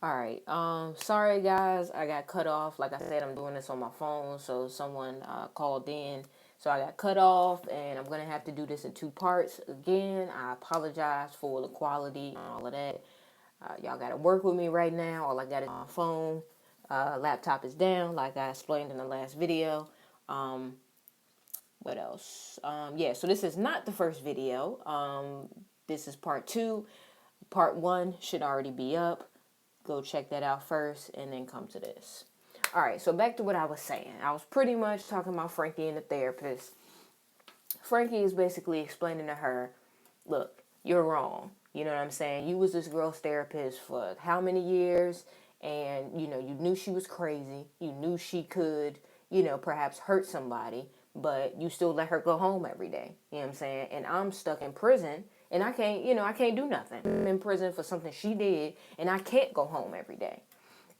Alright, sorry guys, I got cut off. Like I said, I'm doing this on my phone, so someone called in. So I got cut off, and I'm going to have to do this in two parts. Again, I apologize for the quality and all of that. Y'all got to work with me right now. All I got is my phone. Laptop is down, like I explained in the last video. What else? Yeah, so this is not the first video. This is part two. Part one should already be up. Go check that out first and then come to this. All right, so back to what I was saying. I was pretty much talking about Frankie and the therapist. Frankie is basically explaining to her, look, you're wrong. You know what I'm saying? You was this girl's therapist for how many years? And, you knew she was crazy. You knew she could, perhaps hurt somebody, but you still let her go home every day. You know what I'm saying? And I'm stuck in prison and I can't do nothing. I'm in prison for something she did and I can't go home every day.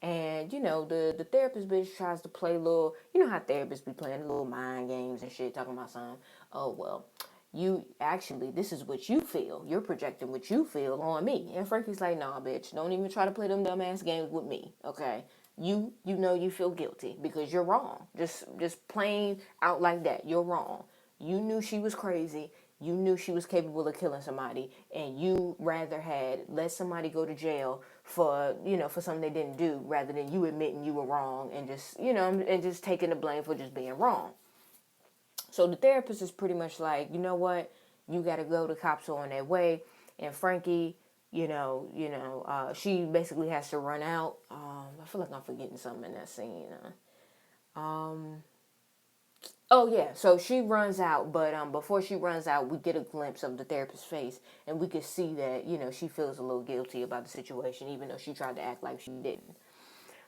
And, the therapist bitch tries to play little, how therapists be playing little mind games and shit, talking about something. Oh, well, this is what you feel. You're projecting what you feel on me. And Frankie's like, nah, bitch, don't even try to play them dumbass games with me, okay? You feel guilty because you're wrong. Just plain out like that. You're wrong. You knew she was crazy. You knew she was capable of killing somebody, and you rather had let somebody go to jail for something they didn't do, rather than you admitting you were wrong and just taking the blame for just being wrong. So the therapist is pretty much like, you know what, you got to go. The cops are on their way, and Frankie, she basically has to run out. I feel like I'm forgetting something in that scene. Oh yeah, so she runs out, but before she runs out, we get a glimpse of the therapist's face, and we can see that she feels a little guilty about the situation, even though she tried to act like she didn't.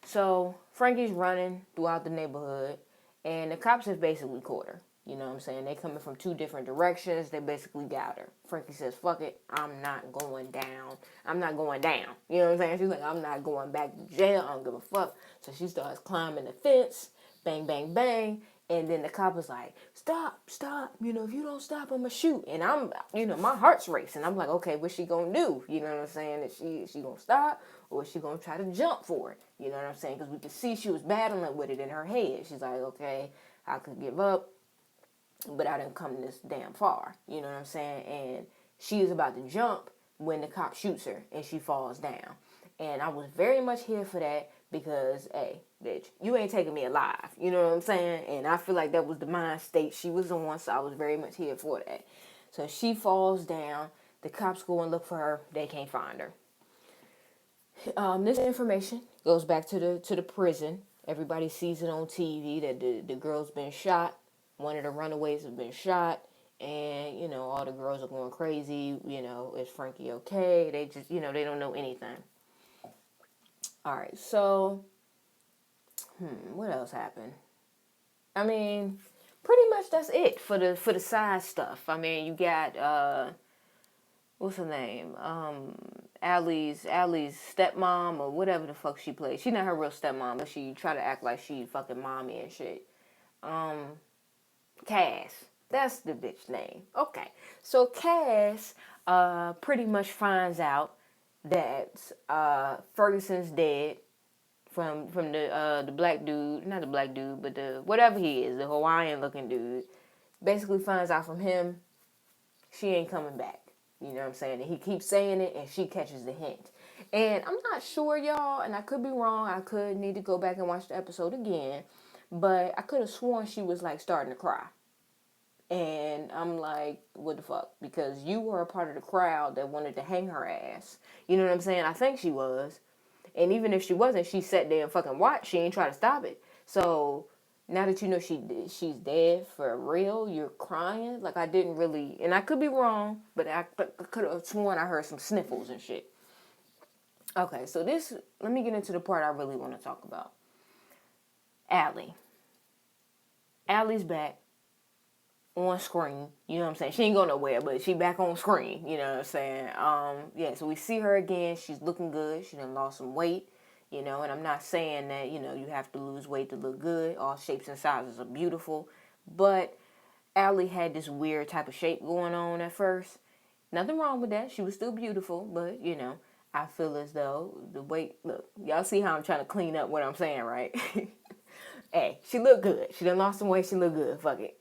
So Frankie's running throughout the neighborhood, and the cops have basically caught her. You know what I'm saying? They coming from two different directions. They basically got her. Frankie says, "Fuck it, I'm not going down. I'm not going down." You know what I'm saying? She's like, "I'm not going back to jail. I don't give a fuck." So she starts climbing the fence. Bang, bang, bang. And then the cop was like, stop. If you don't stop, I'm going to shoot. And I'm, my heart's racing. I'm like, okay, what's she going to do? You know what I'm saying? Is she going to stop? Or is she going to try to jump for it? You know what I'm saying? Because we could see she was battling with it in her head. She's like, okay, I could give up, but I didn't come this damn far. You know what I'm saying? And she is about to jump when the cop shoots her and she falls down. And I was very much here for that because, hey, bitch, you ain't taking me alive. You know what I'm saying? And I feel like that was the mind state she was on, so I was very much here for that. So she falls down. The cops go and look for her. They can't find her. This information goes back to the prison. Everybody sees it on TV that the girl's been shot. One of the runaways has been shot. And, all the girls are going crazy. Is Frankie okay? They just, they don't know anything. All right, so, what else happened? I mean, pretty much that's it for the side stuff. I mean, you got what's her name? Allie's stepmom or whatever the fuck she plays. She's not her real stepmom, but she try to act like she fucking mommy and shit. Cass. That's the bitch name. Okay, so Cass pretty much finds out that Ferguson's dead from the black dude, not the black dude, but the whatever he is, the Hawaiian looking dude. Basically finds out from him she ain't coming back. You know what I'm saying? And he keeps saying it, and she catches the hint. And I'm not sure, y'all, and I could be wrong. I could need to go back and watch the episode again, but I could have sworn she was like starting to cry. And I'm like, what the fuck? Because you were a part of the crowd that wanted to hang her ass. You know what I'm saying? I think she was. And even if she wasn't, she sat there and fucking watched. She ain't try to stop it. So now that you know she's dead for real, you're crying. Like, I didn't really, and I could be wrong, but I could have sworn I heard some sniffles and shit. Okay, so let me get into the part I really want to talk about. Allie. Allie's back on screen. You know what I'm saying? She ain't going nowhere, but she back on screen. You know what I'm saying? Yeah, so we see her again. She's looking good. She done lost some weight. And I'm not saying that, you have to lose weight to look good. All shapes and sizes are beautiful. But Allie had this weird type of shape going on at first. Nothing wrong with that. She was still beautiful, but, I feel as though the way, look, y'all see how I'm trying to clean up what I'm saying, right? Hey, she looked good. She done lost some weight. She looked good. Fuck it.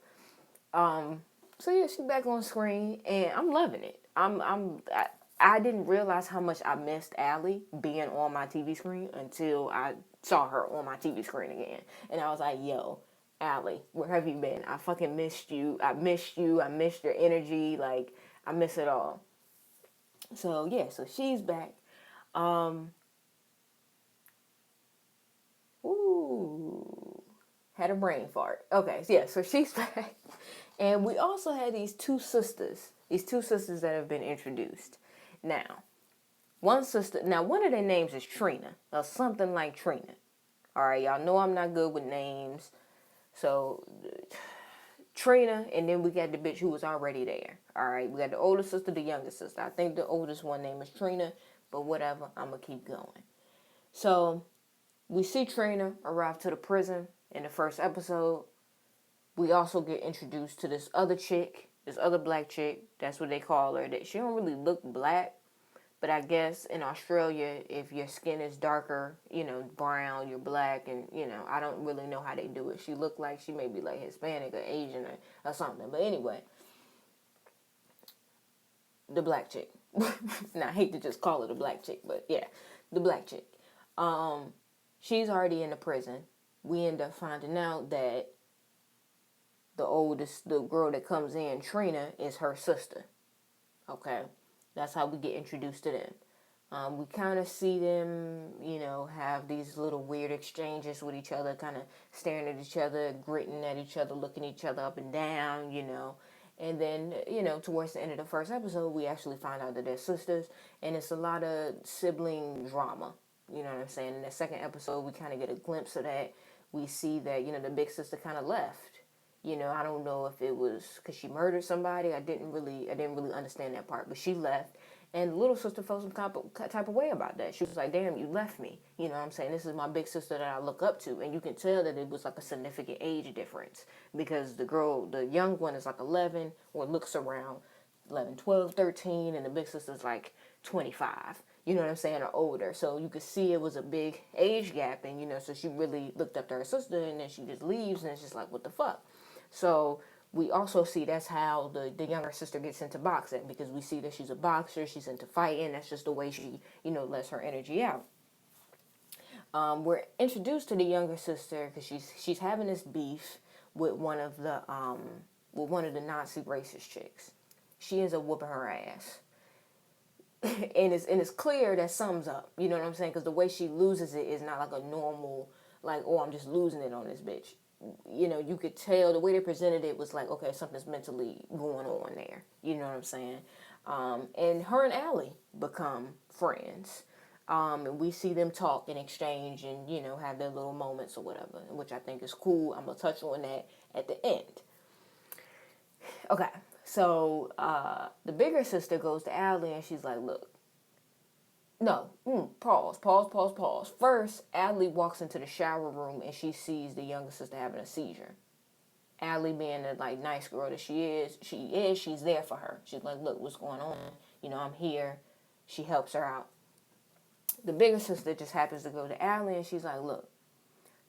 So yeah, she back on screen, and I'm loving it. I didn't realize how much I missed Allie being on my TV screen until I saw her on my TV screen again, and I was like, yo, Allie, where have you been? I fucking missed you. I missed you. I missed your energy. Like, I miss it all. So yeah, so she's back. Um, ooh, had a brain fart. Okay, so yeah, so she's back. And we also had these two sisters that have been introduced. Now, one sister, now one of their names is Trina, or something like Trina. All right, y'all know I'm not good with names. So, Trina, and then we got the bitch who was already there. All right, we got the older sister, the younger sister. I think the oldest one name is Trina, but whatever, I'm going to keep going. So, we see Trina arrive to the prison in the first episode. We also get introduced to this other chick, this other black chick. That's what they call her. That she don't really look black, but I guess in Australia, if your skin is darker, brown, you're black, and I don't really know how they do it. She looked like she may be like Hispanic or Asian or something. But anyway, the black chick. Now I hate to just call it a black chick, but yeah, the black chick. She's already in the prison. We end up finding out that the girl that comes in, Trina, is her sister. Okay, that's how we get introduced to them. We kind of see them, have these little weird exchanges with each other, kind of staring at each other, gritting at each other, looking each other up and down, And then, towards the end of the first episode, we actually find out that they're sisters, and it's a lot of sibling drama. You know what I'm saying? In the second episode, we kind of get a glimpse of that. We see that, the big sister kind of left. I don't know if it was because she murdered somebody. I didn't really understand that part, but she left, and the little sister felt some type of way about that. She was like, "Damn, you left me." You know what I'm saying? This is my big sister that I look up to, and you can tell that it was like a significant age difference because the young one is like 11 or looks around 11, 12, 13, and the big sister's like 25. You know what I'm saying, or older. So you could see it was a big age gap, and so she really looked up to her sister, and then she just leaves, and it's just like, what the fuck? So we also see that's how the younger sister gets into boxing, because we see that she's a boxer, she's into fighting. That's just the way she, lets her energy out. We're introduced to the younger sister because she's having this beef with one of the Nazi racist chicks. She ends up whooping her ass. and it's clear that sums up, you know what I'm saying? Because the way she loses it is not like a normal, like, oh, I'm just losing it on this bitch. You could tell the way they presented it was like, okay, something's mentally going on there. You know what I'm saying? And her and Allie become friends. And we see them talk and exchange and, have their little moments or whatever, which I think is cool. I'm going to touch on that at the end. Okay, so the bigger sister goes to Allie and she's like, look, no, pause. First, Allie walks into the shower room and she sees the younger sister having a seizure. Allie, being the nice girl that she's there for her. She's like, look, what's going on? I'm here. She helps her out. The bigger sister just happens to go to Allie and she's like, look,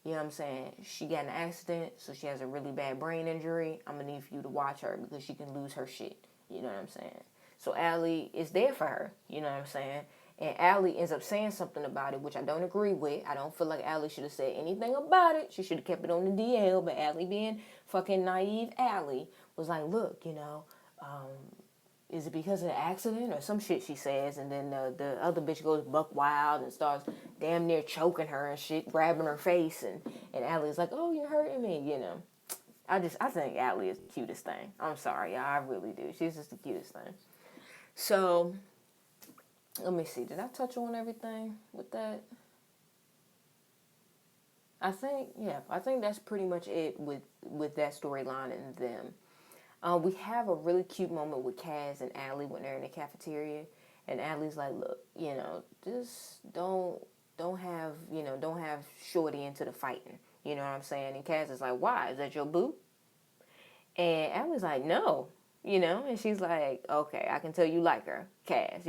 you know what I'm saying? She got an accident, so she has a really bad brain injury. I'm going to need for you to watch her because she can lose her shit. You know what I'm saying? So Allie is there for her. You know what I'm saying? And Allie ends up saying something about it, which I don't agree with. I don't feel like Allie should have said anything about it. She should have kept it on the DL. But Allie, being fucking naive Allie, was like, look, is it because of the accident or some shit she says? And then the other bitch goes buck wild and starts damn near choking her and shit, grabbing her face. And Allie's like, oh, you're hurting me, I think Allie is the cutest thing. I'm sorry, y'all, I really do. She's just the cutest thing. So, let me see. Did I touch on everything with that? I think that's pretty much it with that storyline and them. We have a really cute moment with Kaz and Allie when they're in the cafeteria, and Allie's like, "Look, just don't have Shorty into the fighting." You know what I'm saying? And Kaz is like, "Why? Is that your boo?" And Allie's like, "No," and she's like, "Okay, I can tell you like her, Kaz,"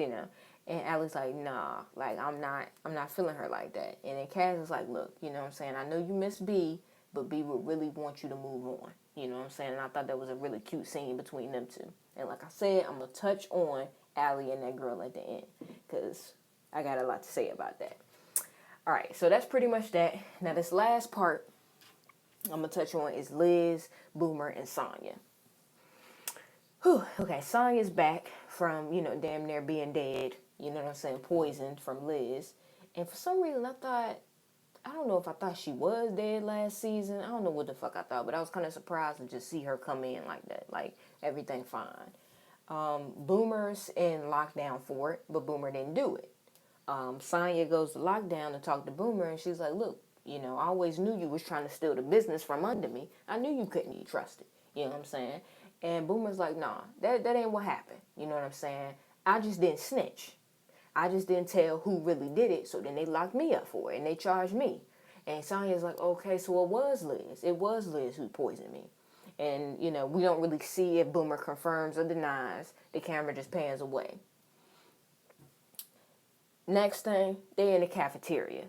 And Allie's like, nah, like I'm not feeling her like that. And then Kaz is like, look, you know what I'm saying? I know you miss B, but B would really want you to move on. You know what I'm saying? And I thought that was a really cute scene between them two. And like I said, I'm going to touch on Allie and that girl at the end because I got a lot to say about that. All right, so that's pretty much that. Now, this last part I'm going to touch on is Liz, Boomer, and Sonya. Whew, okay, Sonya's back from, damn near being dead, you know what I'm saying, poisoned from Liz. And for some reason, I don't know if I thought she was dead last season. I don't know what the fuck I thought, but I was kind of surprised to just see her come in like that. Like, everything fine. Boomer's in lockdown for it, but Boomer didn't do it. Sonya goes to lockdown to talk to Boomer, and she's like, look, I always knew you was trying to steal the business from under me. I knew you couldn't be trusted. You know what I'm saying? And Boomer's like, nah, that ain't what happened. You know what I'm saying? I just didn't snitch. I just didn't tell who really did it, so then they locked me up for it, and they charged me. And Sonya's like, okay, so it was Liz. It was Liz who poisoned me. And, we don't really see if Boomer confirms or denies. The camera just pans away. Next thing, they're in the cafeteria.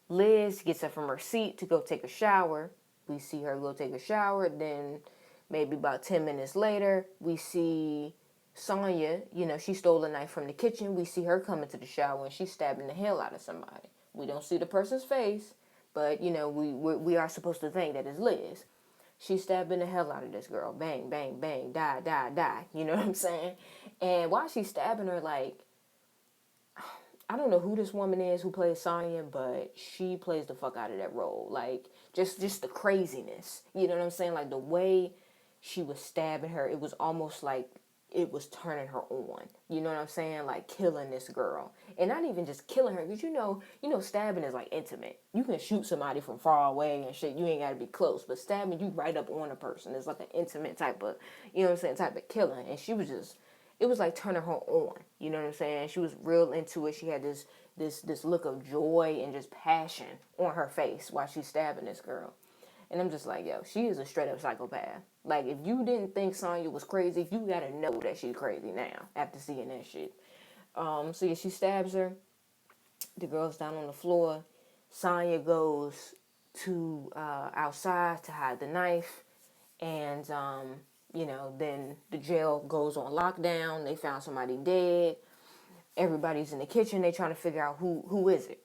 Liz gets up from her seat to go take a shower. We see her go take a shower. Then maybe about 10 minutes later, we see Sonya, she stole a knife from the kitchen. We see her come into the shower and she's stabbing the hell out of somebody. We don't see the person's face, but, we are supposed to think that it's Liz. She's stabbing the hell out of this girl. Bang, bang, bang, die, die, die. You know what I'm saying? And while she's stabbing her, like, I don't know who this woman is who plays Sonya, but she plays the fuck out of that role. Like, just the craziness. You know what I'm saying? Like, the way she was stabbing her, it was almost like it was turning her on. You know what I'm saying? Like, killing this girl. And not even just killing her, because stabbing is like intimate. You can shoot somebody from far away and shit. You ain't got to be close. But stabbing you right up on a person is like an intimate type of, type of killing. And she was just... it was like turning her on, you know what I'm saying? She was real into it. She had this look of joy and just passion on her face while she's stabbing this girl. And I'm just like, yo, she is a straight up psychopath. Like, if you didn't think Sonya was crazy, you gotta know that she's crazy now after seeing that shit. So yeah, she stabs her. The girl's down on the floor. Sonya goes to outside to hide the knife. And then the jail goes on lockdown. They found somebody dead. Everybody's in the kitchen. They trying to figure out who is it.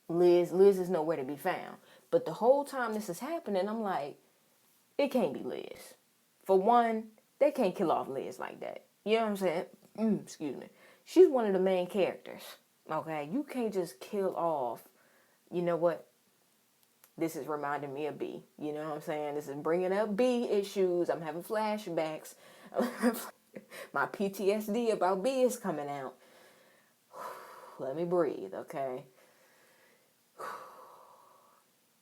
Liz is nowhere to be found. But the whole time this is happening, I'm like, it can't be Liz. For one, they can't kill off Liz like that. You know what I'm saying? Excuse me. She's one of the main characters. Okay? You can't just kill off, you know what? This is reminding me of B. You know what I'm saying? This is bringing up B issues. I'm having flashbacks. My PTSD about B is coming out. Let me breathe, okay?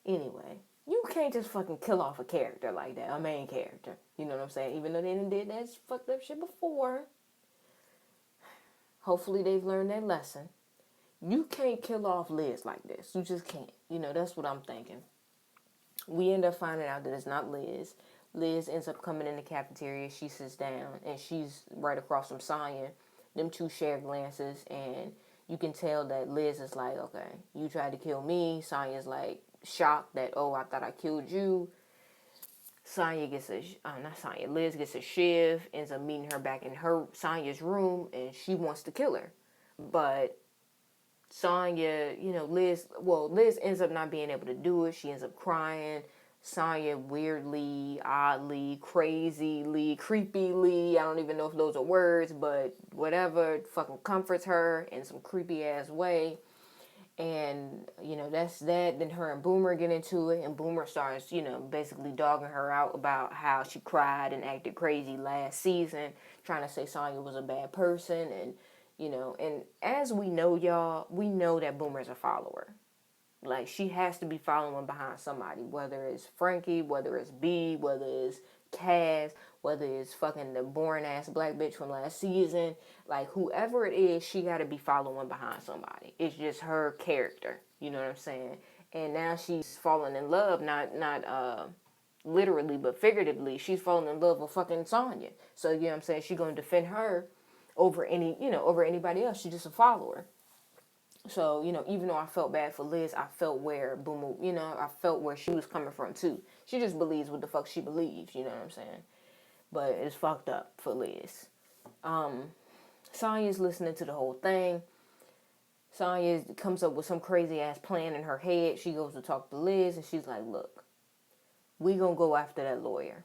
Anyway, you can't just fucking kill off a character like that, a main character. You know what I'm saying? Even though they did that fucked up shit before. Hopefully they've learned their lesson. You can't kill off Liz like this. You just can't. That's what I'm thinking. We end up finding out that it's not Liz. Liz ends up coming in the cafeteria. She sits down, and she's right across from Sonya. Them two share glances, and you can tell that Liz is like, okay, you tried to kill me. Sonya's like shocked that, oh, I thought I killed you. Liz gets a shiv, ends up meeting her back in Sonya's room, and she wants to kill her. But Sonya, Liz ends up not being able to do it. She ends up crying. Sonya weirdly, oddly, crazily, creepily, I don't even know if those are words, but whatever, fucking comforts her in some creepy ass way. And, that's that. Then her and Boomer get into it, and Boomer starts, basically dogging her out about how she cried and acted crazy last season, trying to say Sonya was a bad person. And, and as we know, y'all, we know that Boomer's a follower. Like, she has to be following behind somebody, whether it's Frankie, whether it's B, whether it's Kaz, whether it's fucking the boring-ass black bitch from last season. Like, whoever it is, she got to be following behind somebody. It's just her character, you know what I'm saying? And now she's falling in love, not literally, but figuratively. She's falling in love with fucking Sonya. So, you know what I'm saying? She's going to defend her over anybody else. She's just a follower. So, even though I felt bad for Liz, I felt where I felt where she was coming from too. She just believes what the fuck she believes, you know what I'm saying? But it's fucked up for Liz. Sonya's listening to the whole thing. Sonya comes up with some crazy ass plan in her head. She goes to talk to Liz and she's like, look, we gonna go after that lawyer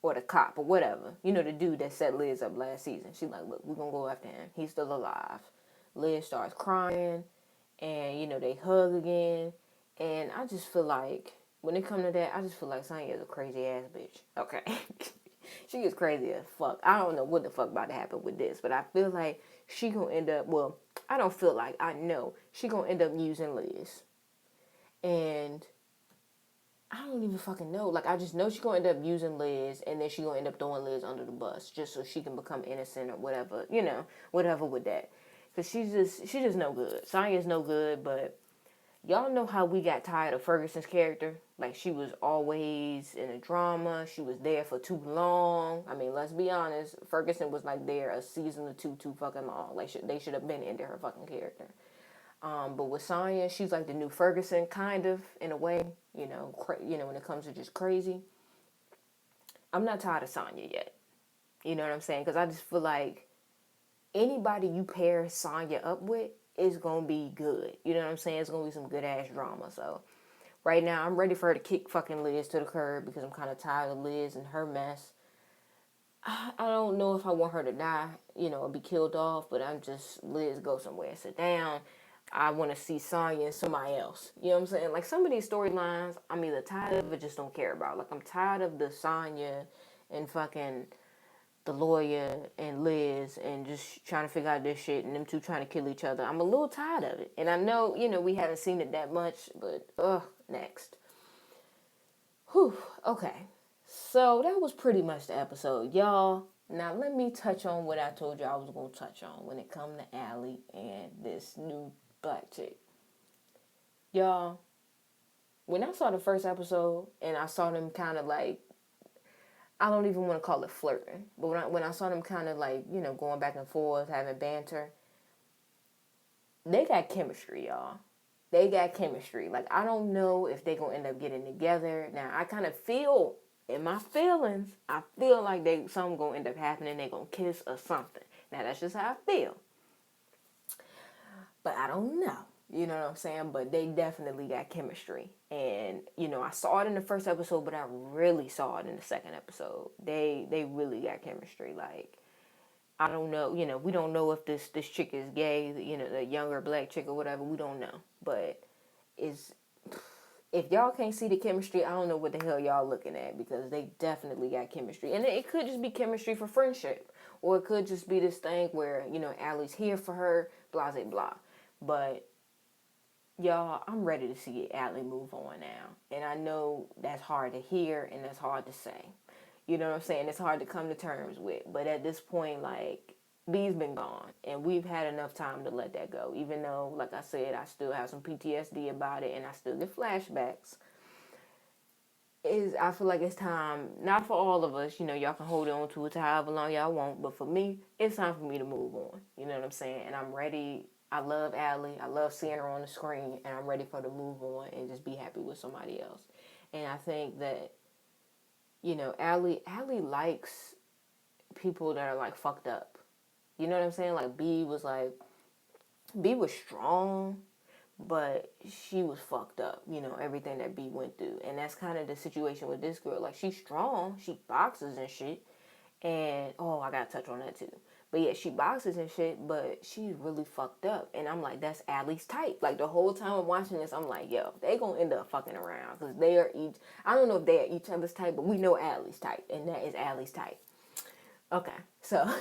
or the cop or whatever. The dude that set Liz up last season. She's like, look, we gonna go after him. He's still alive. Liz starts crying and, they hug again. And I just feel like, when it comes to that, I just feel like Sonya is a crazy ass bitch. Okay. She is crazy as fuck. I don't know what the fuck about to happen with this, but I feel like she gonna end up, well, I don't feel like, I know, she gonna end up using Liz. And I don't even fucking know. Like, I just know she gonna end up using Liz, and then she gonna end up throwing Liz under the bus, just so she can become innocent or whatever, whatever with that. Because she's just no good. Sonya's no good, but y'all know how we got tired of Ferguson's character? Like, she was always in a drama. She was there for too long. I mean, let's be honest. Ferguson was, like, there a season or two too fucking long. Like, they should have been into her fucking character. But with Sonya, she's like the new Ferguson, kind of, in a way. When it comes to just crazy. I'm not tired of Sonya yet. You know what I'm saying? Because I just feel like anybody you pair Sonya up with is going to be good. You know what I'm saying? It's going to be some good-ass drama. So, right now, I'm ready for her to kick fucking Liz to the curb because I'm kind of tired of Liz and her mess. I don't know if I want her to die, or be killed off, but I'm just, Liz, go somewhere, sit down. I want to see Sonya and somebody else. You know what I'm saying? Like, some of these storylines, I'm either tired of or just don't care about. Like, I'm tired of the Sonya and fucking the lawyer and Liz and just trying to figure out this shit and them two trying to kill each other. I'm a little tired of it. And I know, we haven't seen it that much, but, next. Whew, okay. So, that was pretty much the episode, y'all. Now, let me touch on what I told you I was going to touch on when it come to Allie and this new black chick. Y'all, when I saw the first episode and I saw them kind of like, I don't even want to call it flirting, but when I saw them kind of like, going back and forth, having banter, they got chemistry, y'all. They got chemistry. Like, I don't know if they going to end up getting together. Now, I kind of feel, in my feelings, I feel like something going to end up happening. They going to kiss or something. Now, that's just how I feel. But I don't know. You know what I'm saying? But they definitely got chemistry. And, I saw it in the first episode, but I really saw it in the second episode. They really got chemistry. Like, I don't know. We don't know if this chick is gay, the younger black chick or whatever. We don't know. But if y'all can't see the chemistry, I don't know what the hell y'all looking at, because they definitely got chemistry. And it could just be chemistry for friendship. Or it could just be this thing where, Allie's here for her, blah, blah, blah. But y'all, I'm ready to see Allie move on now. And I know that's hard to hear and that's hard to say. You know what I'm saying? It's hard to come to terms with. But at this point, like, B's been gone. And we've had enough time to let that go. Even though, like I said, I still have some PTSD about it and I still get flashbacks. I feel like it's time, not for all of us, y'all can hold on to it to however long y'all want. But for me, it's time for me to move on. You know what I'm saying? And I'm ready. I love Allie. I love seeing her on the screen, and I'm ready for her to move on and just be happy with somebody else. And I think that, Allie likes people that are, like, fucked up. You know what I'm saying? Like, B was strong, but she was fucked up, everything that B went through. And that's kind of the situation with this girl. Like, she's strong. She boxes and shit. And, I gotta touch on that, too. But yeah, she boxes and shit, but she's really fucked up. And I'm like, that's Allie's type. Like, the whole time I'm watching this, I'm like, yo, they gonna end up fucking around. Because they are I don't know if they are each other's type, but we know Allie's type. And that is Allie's type. Okay, so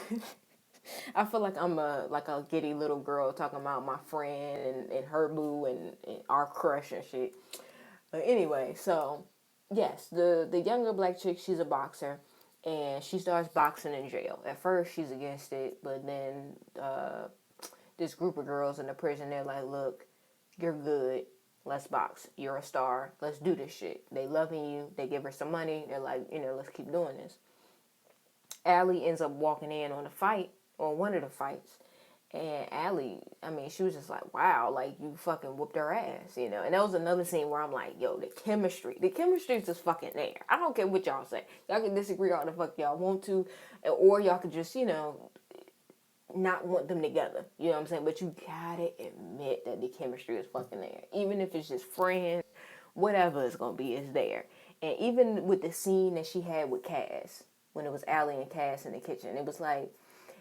I feel like I'm a giddy little girl talking about my friend and her boo and our crush and shit. But anyway, so, yes, the younger black chick, she's a boxer. And she starts boxing in jail. At first, she's against it, but then this group of girls in the prison, they're like, look, you're good. Let's box. You're a star. Let's do this shit. They loving you. They give her some money. They're like, let's keep doing this. Allie ends up walking in on the fight, on one of the fights. And Allie, I mean, she was just like, wow, like, you fucking whooped her ass, you know? And that was another scene where I'm like, yo, the chemistry is just fucking there. I don't care what y'all say. Y'all can disagree all the fuck y'all want to, or y'all could just, you know, not want them together. You know what I'm saying? But you gotta admit that the chemistry is fucking there. Even if it's just friends, whatever it's gonna be, it's there. And even with the scene that she had with Cass, when it was Allie and Cass in the kitchen, it was like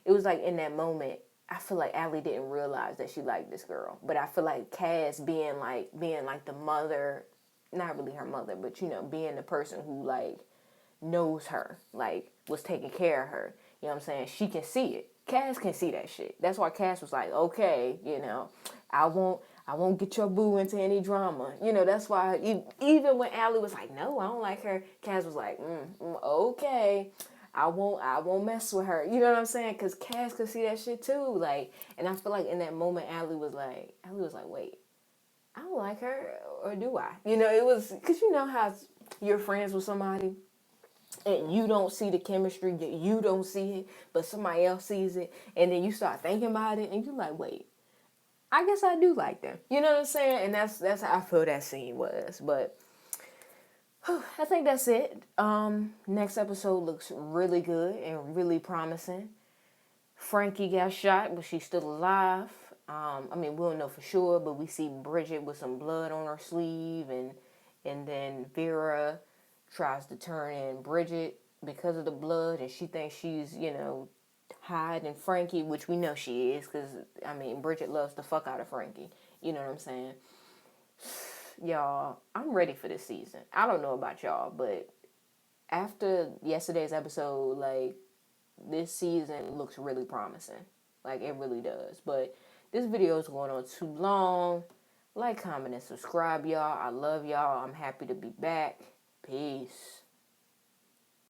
in that moment, I feel like Allie didn't realize that she liked this girl. But I feel like Cass being like the mother, not really her mother, but you know, being the person who like knows her, like was taking care of her. You know what I'm saying? She can see it. Cass can see that shit. That's why Cass was like, okay, you know, I won't get your boo into any drama. You know, that's why even when Allie was like, no, I don't like her, Cass was like, okay, I won't mess with her. You know what I'm saying? Because Cass could see that shit too. Like, and I feel like in that moment, Allie was like, wait, I don't like her, or do I? You know, it was, because you know how you're friends with somebody and you don't see the chemistry, you don't see it, but somebody else sees it, and then you start thinking about it, and you're like, wait, I guess I do like them. You know what I'm saying? And that's how I feel that scene was. But I think that's it. Next episode looks really good and really promising. Frankie got shot, but she's still alive. I mean, we don't know for sure, but we see Bridget with some blood on her sleeve, and then Vera tries to turn in Bridget because of the blood, and she thinks she's, you know, hiding Frankie, which we know she is, because, I mean, Bridget loves the fuck out of Frankie. You know what I'm saying? Y'all, I'm ready for this season. I don't know about y'all, but after yesterday's episode, like, this season looks really promising. Like, it really does. But this video is going on too long. Like, comment, and subscribe, y'all. I love y'all. I'm happy to be back. Peace.